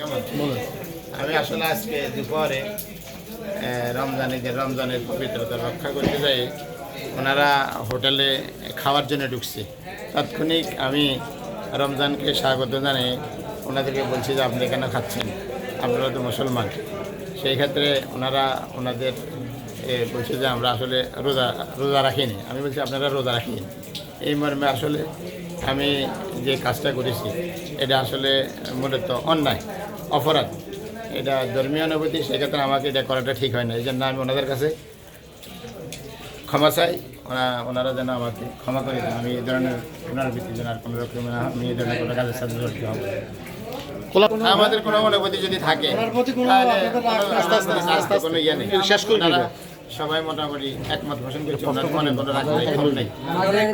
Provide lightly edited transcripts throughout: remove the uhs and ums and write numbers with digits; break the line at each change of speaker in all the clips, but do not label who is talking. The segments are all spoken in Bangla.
কেমন আমি আসলে আজকে দুপুরে রমজানের পবিত্রতা রক্ষা করতে যাই ওনারা হোটেলে খাওয়ার জন্য ঢুকছে। তাৎক্ষণিক আমি রমজানকে স্বাগত জানিয়ে ওনাদেরকে বলছি যে আপনি কেন খাচ্ছেন, আপনারা তো মুসলমান। সেই ক্ষেত্রে ওনারা ওনাদের বলছে যে আমরা আসলে রোজা রাখিনি। আমি বলছি আপনারা রোজা রাখিনি। এই মর্মে আসলে আমি যে কাজটা করেছি এটা আসলে মূলত অন্যায়, অপরাধ, এটা ধর্মীয় অনুভূতি। সেক্ষেত্রে আমাকে এটা করাটা ঠিক হয় না। এই জন্য আমি ওনাদের কাছে ক্ষমা চাই, ওনারা যেন আমাকে ক্ষমা করে দেন। আমি এই ধরনের পুনরাবৃত্তি যেন আর কোনো রকম আমি এই ধরনের কোনো কাজের সাথে জড়িত হব। আমাদের কোনো অনুভূতি যদি থাকে কোনো ইয়ে নেই। শেষ করে সবাই মোটামুটি একমত পোষণ করছে, ওনার মনে কোনো রাগ নেই, ভুল নেই।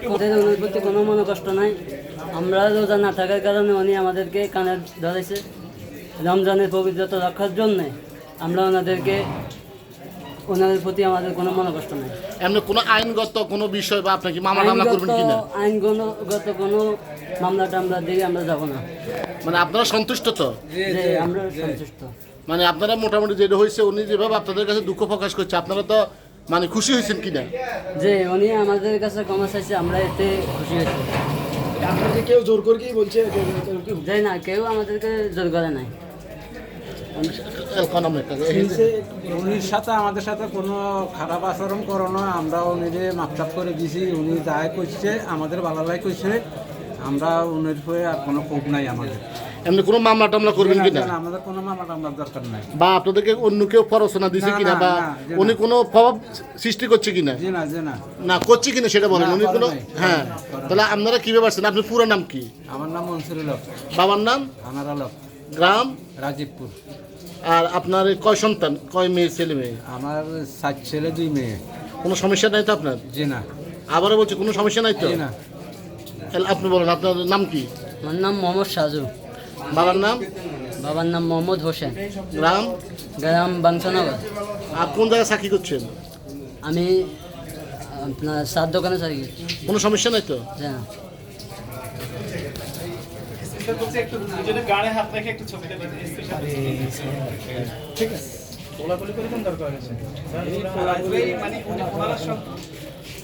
আমাদের প্রতি কোনো মনে কষ্ট নাই। আমরা রোজা না থাকার কারণে উনি আমাদেরকে কানে ধরেছে। রমজানের পবিত্রতা রক্ষার জন্যে আমরা ওনাদের প্রতি আমাদের কোনো মনে কষ্ট নাই।
এমনি কোনো আইনগত কোনো বিষয় বা আপনাকে মামলা টামলা করবেন কিনা?
আইনগত কোনো মামলা টামলার দিকে আমরা যাব না।
মানে আপনারা সন্তুষ্ট তো?
যে আমরা সন্তুষ্ট।
মানে আপনারা মোটামুটি যেটা হয়েছে উনি যেভাবে আপনাদের কাছে দুঃখ প্রকাশ করছে আপনারা তো মানে খুশি হয়েছেন কিনা?
যে উনি আমাদের কাছে ক্ষমা চাইছে, আমরা এতে খুশি হয়েছি।
আপনাকে কেউ জোর করে কি বলছে?
যে না, কেউ আমাদেরকে জোর করে নাই।
উনির সাথে আমাদের সাথে কোনো খারাপ আচরণ করো না। আমরা উনিরে মাপচাপ করে দিছি। উনি যাই করছে আমাদের ভালোলাই করছে। আমরা উনির হয়ে আর কোনো ক্ষোভ নাই আমাদের।
এমনি কোনো মামলা টামলা করবেন কিনা?
আমাদের কোনো মামলা টামলার দরকার নাই।
বা আপনাদেরকে অন্য কেউ প্ররোচনা দিছে কিনা বা উনি কোনো প্রভাব সৃষ্টি করছে কিনা? না করছে কিনা সেটা বলেন। উনি কোনো হ্যাঁ, তাহলে আপনারা কিভাবে পারছেন? আপনার পুরো নাম কি?
আমার নাম মনসুরুল হক।
বাবার নাম?
আমার আলক।
গ্রাম?
রাজীবপুর।
আর আপনার কয় সন্তান, কয় মেয়ে, ছেলে মেয়ে?
আমার 7 ছেলে 2 মেয়ে।
কোনো সমস্যা নাই তো আপনার?
জি না।
আবারও বলছি কোনো সমস্যা নাই তো?
জি না।
তাহলে আপনি বলেন আপনার নাম কি?
আমার নাম মোহাম্মদ সাজু।
বাবার নাম?
বাবার নাম মোহাম্মদ হোসেন।
গ্রাম?
গ্রাম বাংশানগর।
আর কোন জায়গায় চাকরি করছেন?
আমি আপনার সাত দোকানে চাকরি করছি।
কোনো সমস্যা নাই তো?
না।
ঠিক আছে, কোলাকুলি করে কোন দরকার আছে?